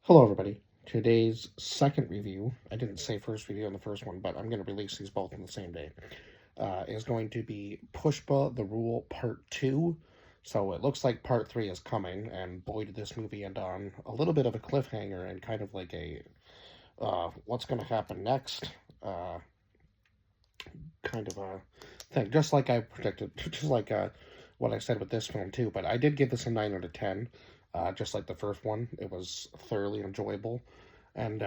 Hello, everybody. Today's second review, I didn't say first review on the first one, but I'm going to release these both on the same day, is going to be Pushpa the Rule Part 2. So it looks like Part 3 is coming, and boy, did this movie end on a little bit of a cliffhanger and kind of like a what's going to happen next uh, kind of a thing. Just like I predicted, just like what I said with this film, too. But I did give this a 9 out of 10. Just like the first one, it was thoroughly enjoyable. And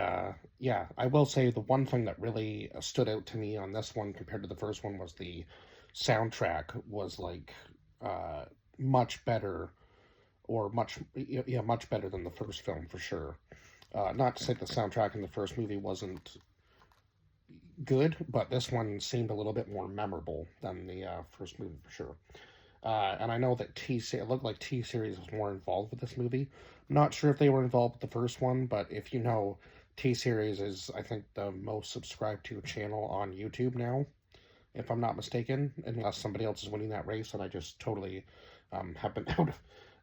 yeah, I will say the one thing that really stood out to me on this one compared to the first one was the soundtrack was like uh, much better, or much better than the first film for sure. Not to say the soundtrack in the first movie wasn't good, but this one seemed a little bit more memorable than the first movie for sure. And I know that it looked like T Series was more involved with this movie. I'm not sure if they were involved with the first one, but if you know, T Series is, I think, the most subscribed to channel on YouTube now, if I'm not mistaken, unless somebody else is winning that race, and I just totally have been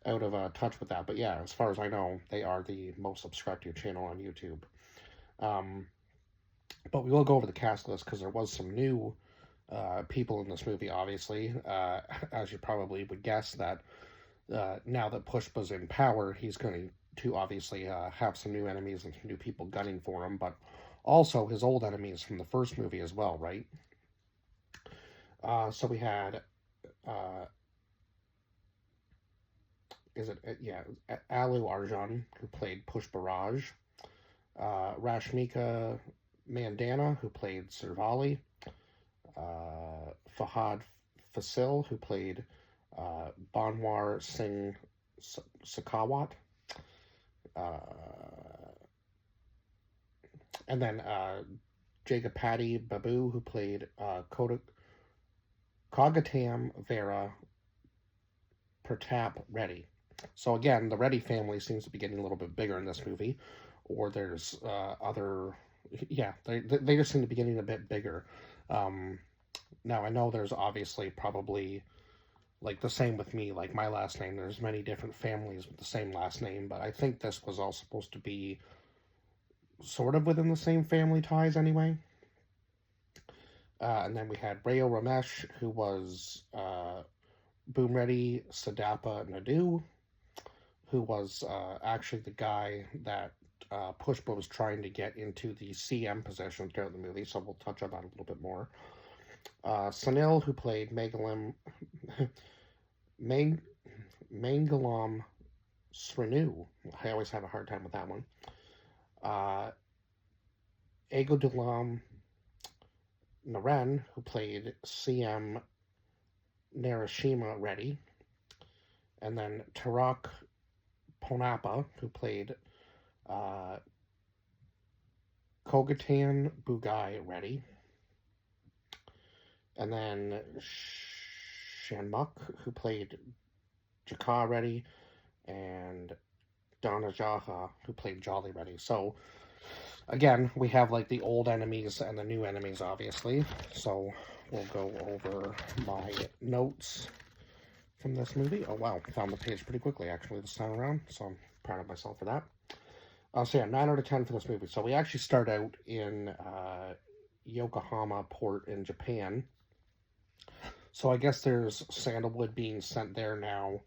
out of touch with that. But yeah, as far as I know, they are the most subscribed to channel on YouTube. Um, but we will go over the cast list because there was some new people in this movie, obviously. As you probably would guess, that now that Pushpa's in power, he's going to obviously have some new enemies and some new people gunning for him, but also his old enemies from the first movie as well, right? So we had, uh, Alu Arjan, who played Pushpa Raj, Rashmika Mandana, who played Servali, Fahad Fasil, who played Banwar Singh Sakawat, uh, and then Jagapati Babu, who played Kogatam Vera Pratap Reddy. So again, the Reddy family seems to be getting a little bit bigger in this movie, or there's they just seem to be getting a bit bigger. Um, Now I know there's obviously probably like the same with me, like my last name. There's many different families with the same last name, but I think this was all supposed to be sort of within the same family ties anyway. And then we had Rayo Ramesh, who was Boomreddy Sadapa Nadu, who was actually the guy that Pushpa was trying to get into the CM position throughout the movie, so we'll touch on that a little bit more. Sunil, who played Mang- Mangalam Srinu. I always have a hard time with that one. Agodulam Naren, who played CM Narashima Reddy. And then Tarak Ponapa, who played uh, Kogatan Bugai Reddy. And then Shanmuk, who played Jakar Reddy, and Donna Jaha, who played Jolly Reddy. So, again, we have like the old enemies and the new enemies, obviously. So, we'll go over my notes from this movie. Oh, wow, found the page pretty quickly, actually, this time around. So, I'm proud of myself for that. So, yeah, 9 out of 10 for this movie. So, we actually start out in Yokohama port in Japan. So I guess there's sandalwood being sent there now,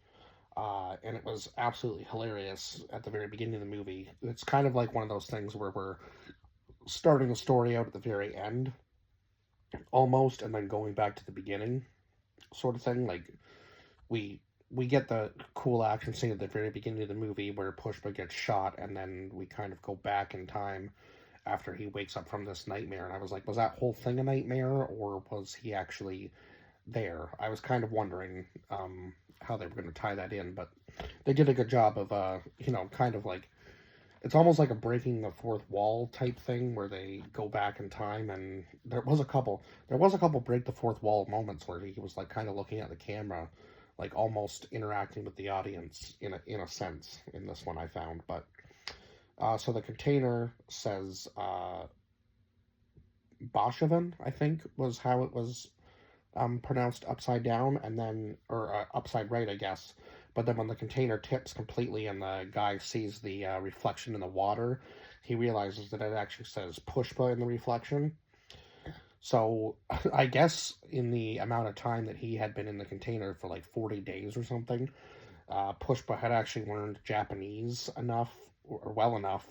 and it was absolutely hilarious at the very beginning of the movie. It's kind of like one of those things where we're starting the story out at the very end, almost, and then going back to the beginning, sort of thing. Like we we get the cool action scene at the very beginning of the movie where Pushpa gets shot, and then we kind of go back in time after he wakes up from this nightmare. And I was like, was that whole thing a nightmare, or was he actually there? I was kind of wondering how they were going to tie that in, but they did a good job of, kind of like, it's almost like a breaking the fourth wall type thing where they go back in time, and there was a couple break the fourth wall moments where he was like kind of looking at the camera, like almost interacting with the audience in a sense in this one I found. But so the container says Bolshevin, I think was how it was pronounced upside down, and then, or upside right, I guess. But then when the container tips completely and the guy sees the reflection in the water, he realizes that it actually says Pushpa in the reflection. So I guess in the amount of time that he had been in the container for like 40 days or something, Pushpa had actually learned Japanese enough or well enough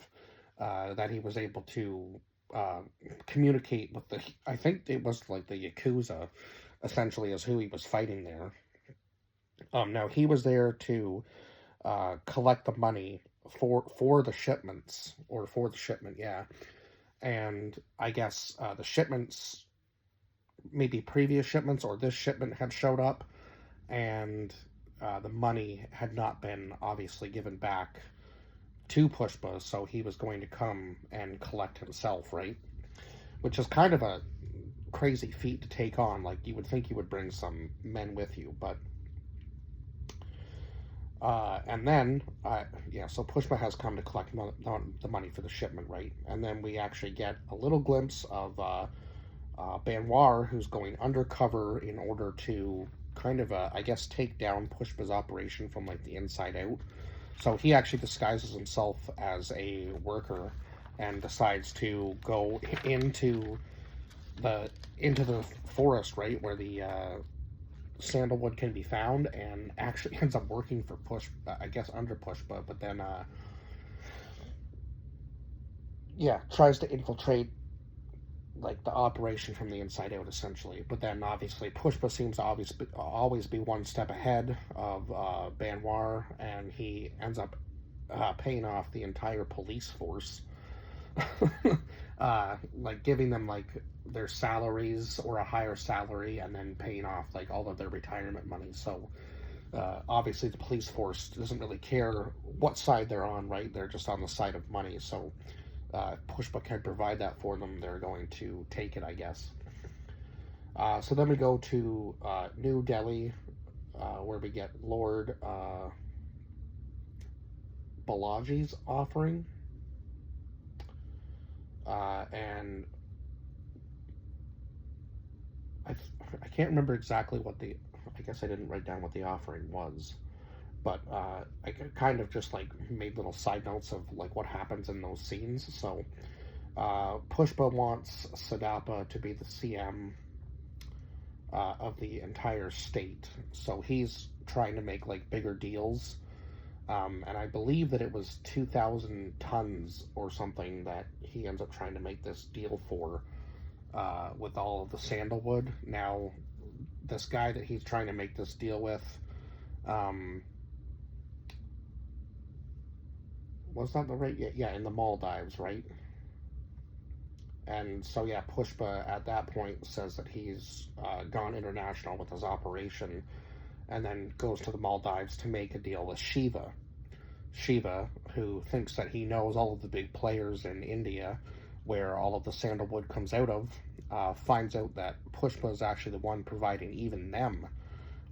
that he was able to uh, communicate with the. I think it was like the Yakuza, essentially, is who he was fighting there. Now he was there to collect the money for the shipments or for the shipment, yeah. And I guess the shipments, maybe previous shipments or this shipment had showed up, and the money had not been obviously given back to Pushpa, so he was going to come and collect himself, right? Which is kind of a crazy feat to take on. Like, you would think you would bring some men with you, but and then, yeah, so Pushpa has come to collect the money for the shipment, right? And then we actually get a little glimpse of Banwar, who's going undercover in order to kind of, I guess, take down Pushpa's operation from like the inside out. So he actually disguises himself as a worker and decides to go the into the forest, right, where the sandalwood can be found, and actually ends up working for I guess under Pushpa, but then yeah, tries to infiltrate like the operation from the inside out, essentially. But then obviously Pushpa seems to always be one step ahead of Banwar, and he ends up paying off the entire police force, like giving them like their salaries or a higher salary, and then paying off like all of their retirement money. So obviously the police force doesn't really care what side they're on, right? They're just on the side of money. So if Pushpa can provide that for them, they're going to take it, I guess. So then we go to New Delhi, where we get Lord Balaji's offering. And I can't remember exactly what I guess I didn't write down what the offering was, but I kind of just like made little side notes of like what happens in those scenes. So Pushpa wants Siddhapa to be the CM of the entire state, so he's trying to make like bigger deals. And I believe that it was 2,000 tons or something that he ends up trying to make this deal for with all of the sandalwood. Now, this guy that he's trying to make this deal with, was that the right? Yeah, in the Maldives, right? And so, yeah, Pushpa at that point says that he's gone international with his operation, and then goes to the Maldives to make a deal with Shiva. Shiva, who thinks that he knows all of the big players in India, where all of the sandalwood comes out of, finds out that Pushpa is actually the one providing even them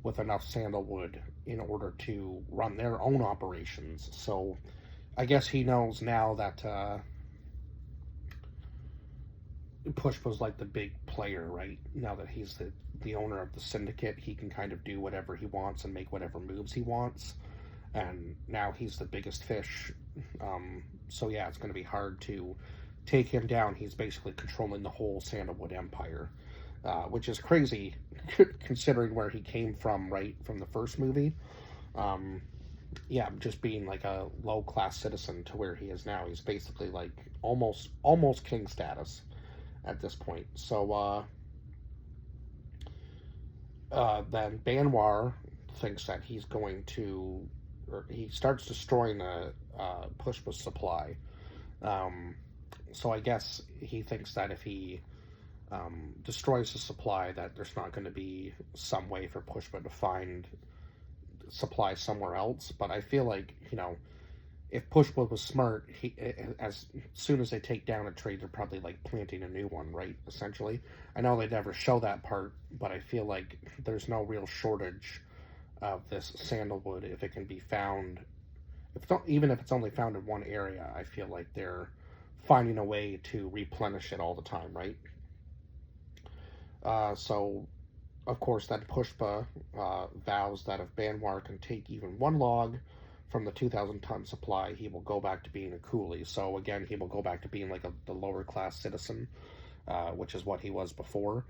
with enough sandalwood in order to run their own operations. So I guess he knows now that Pushpa's like the big player, right? Now that he's the owner of the syndicate, he can kind of do whatever he wants and make whatever moves he wants. And now he's the biggest fish. So yeah, it's going to be hard to take him down. He's basically controlling the whole Sandalwood Empire, which is crazy considering where he came from, right, from the first movie. Yeah, just being like a low-class citizen to where he is now. He's basically like almost king status at this point. So then Banwar thinks that he's going to, or he starts destroying the Pushpa's supply. So I guess he thinks that if he destroys the supply, that there's not going to be some way for Pushpa to find supply somewhere else. But I feel like, if Pushpa was smart, as soon as they take down a trade, they're probably like planting a new one, right? Essentially, I know they never show that part, but I feel like there's no real shortage of this sandalwood if it can be found. Even if it's only found in one area, I feel like they're finding a way to replenish it all the time, right? So of course, then Pushpa vows that if Banwar can take even one log from the 2,000-ton supply, he will go back to being a coolie. So again, he will go back to being like the lower class citizen, which is what he was before.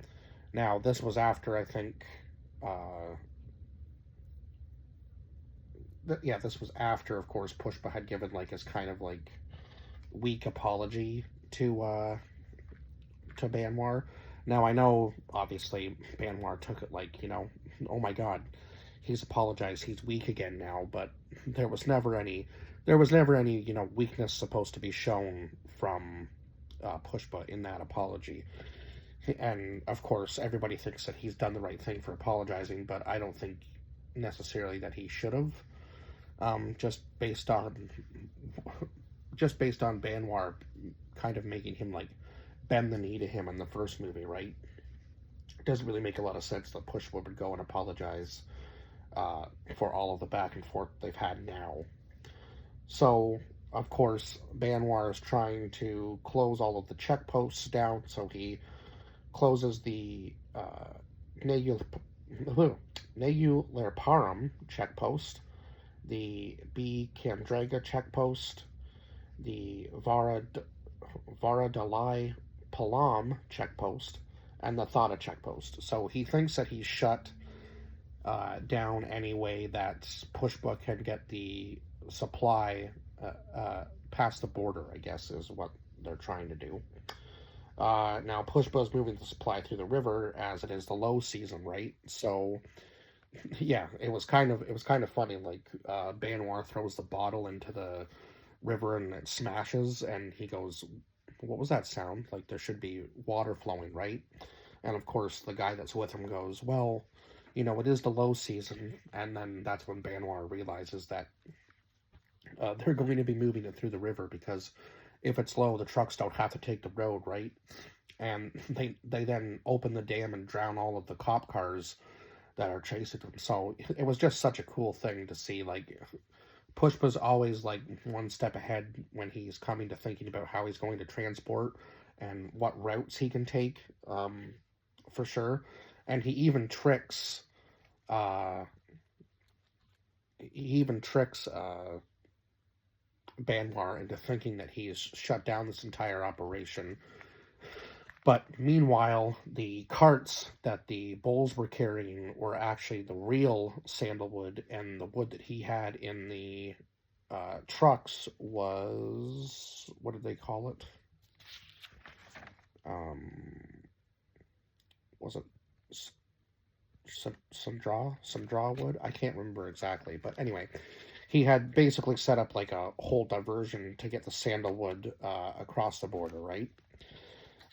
Now, this was after, I think, this was after, of course, Pushpa had given like his kind of like weak apology to Banwar. Now I know, obviously, Banwar took it like, oh my God, he's apologized, he's weak again now. But there was never any, weakness supposed to be shown from Pushpa in that apology. And of course, everybody thinks that he's done the right thing for apologizing, but I don't think necessarily that he should have. Just based on Banwar kind of making him like bend the knee to him in the first movie, right? It doesn't really make a lot of sense that Pushpa would go and apologize for all of the back and forth they've had now. So, of course, Banwar is trying to close all of the checkposts down, so he closes the Nayularparam checkpost, the B. Kandraga checkpost, the Varadalai Palam checkpost, and the Thada checkpost. So he thinks that he's shut down any way that Pushpa can get the supply past the border, I guess, is what they're trying to do. Now Pushpa is moving the supply through the river as it is the low season, right? So yeah, it was kind of funny. Like Banwar throws the bottle into the river and it smashes, and he goes, "What was that sound? Like there should be water flowing, right?" And of course, the guy that's with him goes, "Well, it is the low season." And then that's when Banwar realizes that they're going to be moving it through the river, because if it's low, the trucks don't have to take the road, right? And they then open the dam and drown all of the cop cars that are chasing them. So it was just such a cool thing to see. Like Pushpa's always like one step ahead when he's coming to thinking about how he's going to transport and what routes he can take, for sure. And he even tricks Banwar into thinking that he's shut down this entire operation. But meanwhile, the carts that the bulls were carrying were actually the real sandalwood, and the wood that he had in the trucks was, what did they call it? Was it some draw wood? I can't remember exactly, but anyway, he had basically set up like a whole diversion to get the sandalwood across the border, right?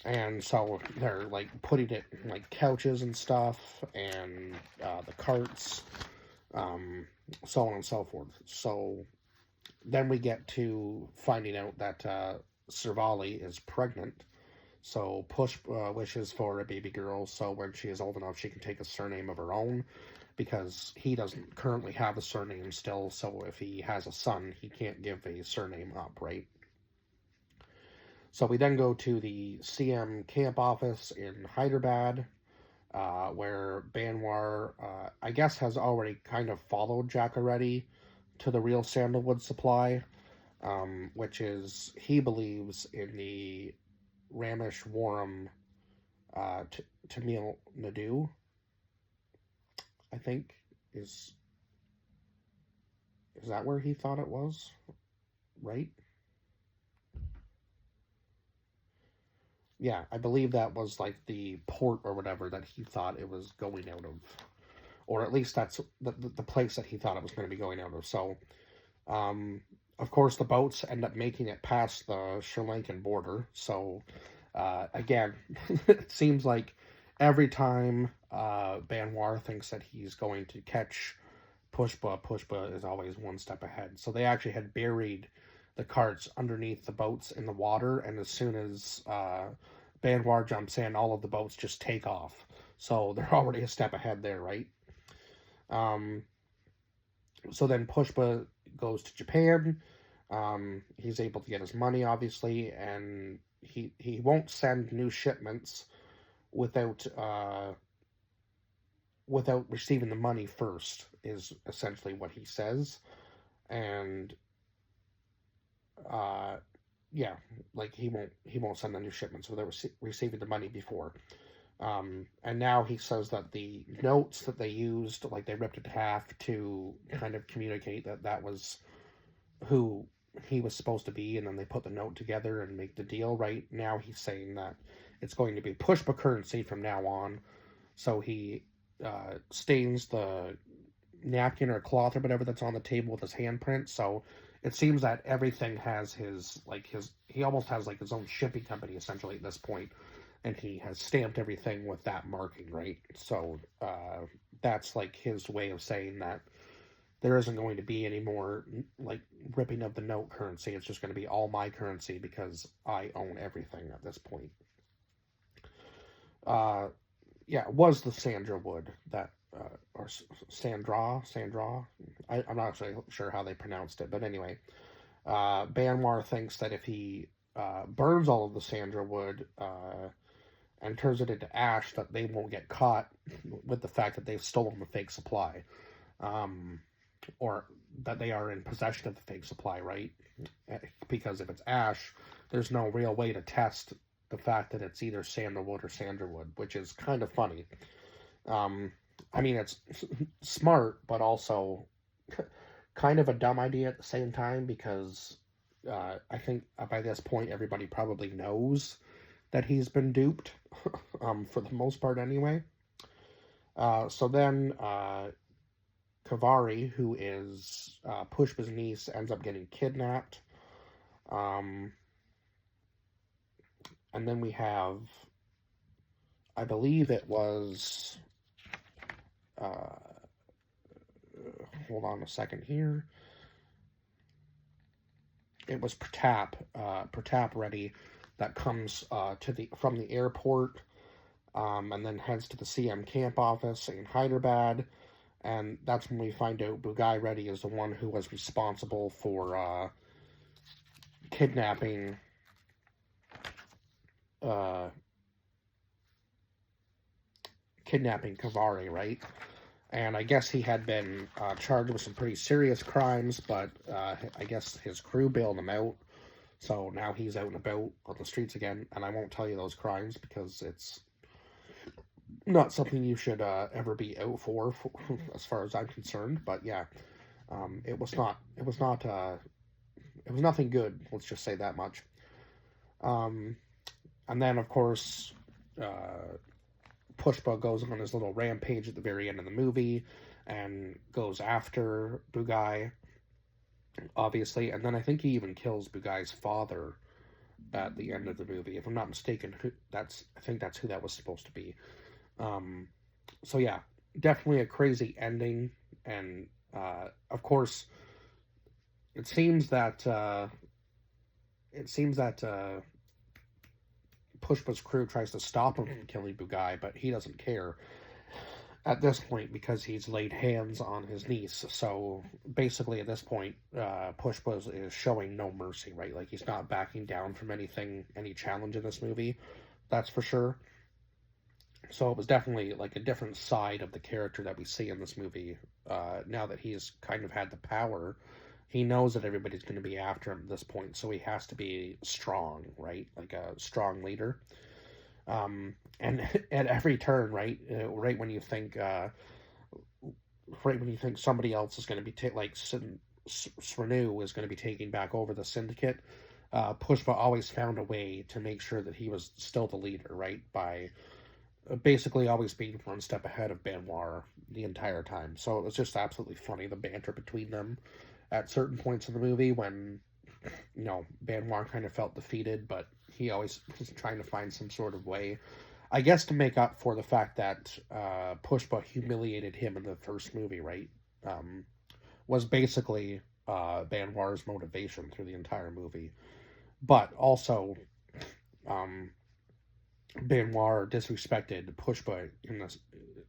And so they're like putting it in like couches and stuff, and the carts, so on and so forth. So then we get to finding out that Servali is pregnant. So Pushpa wishes for a baby girl, so when she is old enough, she can take a surname of her own, because he doesn't currently have a surname still. So if he has a son, he can't give a surname up, right? So we then go to the CM camp office in Hyderabad, where Banwar, I guess, has already kind of followed Jackareddy to the real sandalwood supply, which is, he believes, in the Rameshwaram Tamil Nadu, I think, is that where he thought it was, right? Yeah, I believe that was like the port or whatever that he thought it was going out of, or at least that's the place that he thought it was going to be going out of. So, of course, the boats end up making it past the Sri Lankan border. So, again, it seems like every time Banwar thinks that he's going to catch Pushpa is always one step ahead. So they actually had buried the carts underneath the boats in the water, and as soon as Banwar jumps in, all of the boats just take off. So they're already a step ahead there, right? So then Pushpa goes to Japan. He's able to get his money, obviously, and he won't send new shipments without without receiving the money first, is essentially what he says. And uh, yeah, like he won't send the new shipments without receiving the money before. And now he says that the notes that they used, like they ripped it in half to kind of communicate that that was who he was supposed to be, and then they put the note together and make the deal. Right now, he's saying that it's going to be Pushpa currency from now on. So he stains the napkin or cloth or whatever that's on the table with his handprint. So it seems that everything has he almost has like his own shipping company essentially at this point, and he has stamped everything with that marking, right? So that's like his way of saying that there isn't going to be any more like ripping of the note currency. It's just going to be all my currency because I own everything at this point. Yeah, it was the Sandra Wood that, or Sandra. I'm not actually sure how they pronounced it, but anyway, Banwar thinks that if he burns all of the Sandra Wood and turns it into ash, that they won't get caught with the fact that they've stolen the fake supply, or that they are in possession of the fake supply, right? Because if it's ash, there's no real way to test the fact that it's either sandalwood or sandalwood, which is kind of funny. I mean, it's smart, but also kind of a dumb idea at the same time, because I think by this point everybody probably knows that he's been duped, for the most part anyway. So then Kavari, who is Pushpa's niece, ends up getting kidnapped. And then we have, I believe it was, hold on a second here. It was Pratap Reddy that comes from the airport, and then heads to the CM camp office in Hyderabad, and that's when we find out Bugai Reddy is the one who was responsible for kidnapping Kavari, right? And I guess he had been charged with some pretty serious crimes, but I guess his crew bailed him out. So now he's out and about on the streets again, and I won't tell you those crimes because it's not something you should ever be out for, as far as I'm concerned. But yeah, it was nothing good. Let's just say that much. And then of course, Pushpa goes on his little rampage at the very end of the movie and goes after Bugai, obviously, and then I think he even kills Bugai's father at the end of the movie, if I'm not mistaken. I think that's who that was supposed to be. So yeah, definitely a crazy ending, and of course, it seems that Pushpa's crew tries to stop him from killing Bugai, but he doesn't care at this point because he's laid hands on his niece. So basically, at this point, Pushpa is showing no mercy, right? Like, he's not backing down from anything, any challenge in this movie, that's for sure. So it was definitely like a different side of the character that we see in this movie. Now that he's kind of had the power, he knows that everybody's going to be after him at this point, so he has to be strong, right? Like a strong leader. And at every turn, right, right when you think somebody else is going to be like Srenu is going to be taking back over the syndicate, Pushpa always found a way to make sure that he was still the leader, right? By basically always being one step ahead of Banwar the entire time. So it was just absolutely funny, the banter between them at certain points in the movie when, Banwar kind of felt defeated, but he always was trying to find some sort of way, I guess, to make up for the fact that Pushpa humiliated him in the first movie, right? Was basically Banwar's motivation through the entire movie. But also, Banwar disrespected Pushpa in this.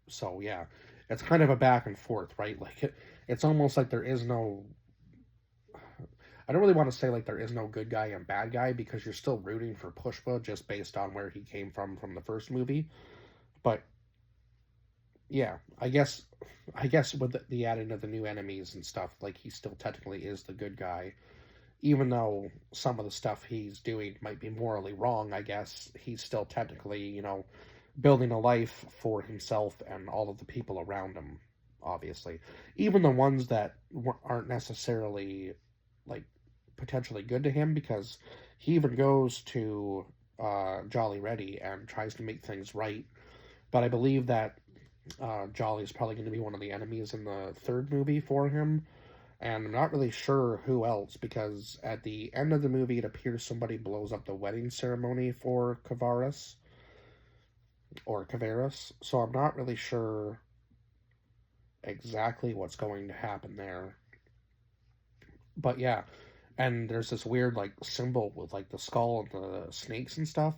So yeah, it's kind of a back and forth, right? Like, it's almost like there is no, I don't really want to say like there is no good guy and bad guy, because you're still rooting for Pushpa just based on where he came from the first movie. But yeah, I guess with the adding of the new enemies and stuff, like he still technically is the good guy, even though some of the stuff he's doing might be morally wrong. I guess he's still technically, building a life for himself and all of the people around him. Obviously, even the ones that aren't necessarily like potentially good to him, because he even goes to Jolly Ready and tries to make things right. But I believe that Jolly is probably going to be one of the enemies in the third movie for him. And I'm not really sure who else, because at the end of the movie, it appears somebody blows up the wedding ceremony for Kavaris, or Kavaris. So I'm not really sure exactly what's going to happen there. But yeah, and there's this weird like symbol with like the skull and the snakes and stuff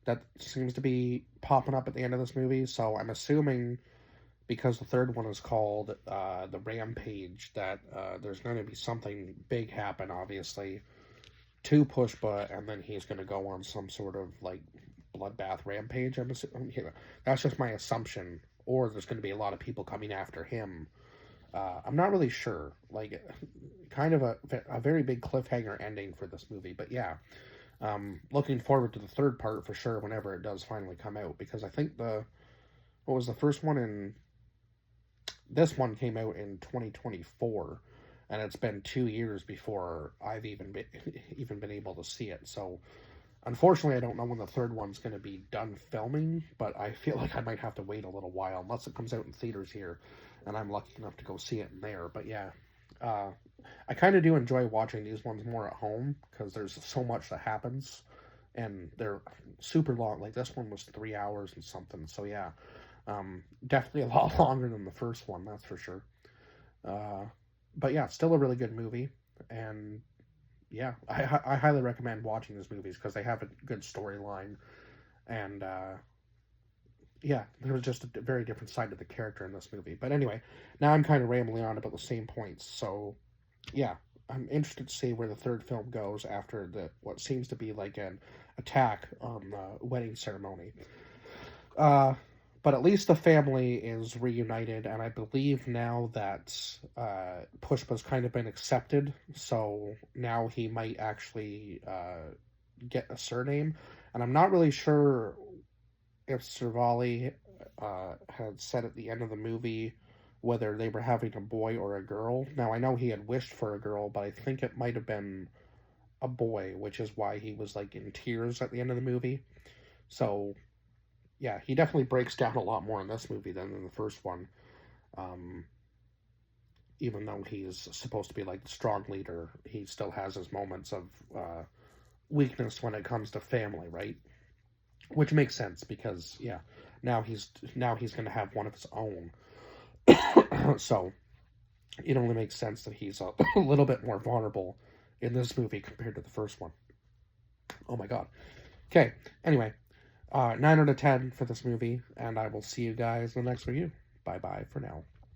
that seems to be popping up at the end of this movie. So I'm assuming, because the third one is called the Rampage, that there's going to be something big happen, obviously, to Pushpa, and then he's going to go on some sort of like bloodbath rampage. I'm assuming, that's just my assumption. Or there's going to be a lot of people coming after him. I'm not really sure. Like, kind of a very big cliffhanger ending for this movie. But yeah, looking forward to the third part for sure whenever it does finally come out, because I think what was the first one in this one came out in 2024, and it's been 2 years before I've even been able to see it. So unfortunately, I don't know when the third one's going to be done filming, but I feel like I might have to wait a little while unless it comes out in theaters here, and I'm lucky enough to go see it in there. But yeah, uh, I kind of do enjoy watching these ones more at home because there's so much that happens, and they're super long. Like this one was 3 hours and something. So yeah, definitely a lot longer than the first one, that's for sure. Uh, but yeah, still a really good movie, and yeah, I highly recommend watching these movies because they have a good storyline, and yeah, there was just a very different side to the character in this movie. But anyway, now I'm kind of rambling on about the same points. So yeah, I'm interested to see where the third film goes after the what seems to be like an attack on the wedding ceremony. Uh, but at least the family is reunited, and I believe now that Pushpa's kind of been accepted, so now he might actually get a surname. And I'm not really sure if Servali had said at the end of the movie whether they were having a boy or a girl. Now, I know he had wished for a girl, but I think it might have been a boy, which is why he was like in tears at the end of the movie. So yeah, he definitely breaks down a lot more in this movie than in the first one. Um, Even though he's supposed to be like the strong leader, he still has his moments of weakness when it comes to family, right? Which makes sense because yeah, now he's going to have one of his own. So it only makes sense that he's a little bit more vulnerable in this movie compared to the first one. Oh my god. Okay. Anyway, 9 out of 10 for this movie, and I will see you guys in the next review. Bye bye for now.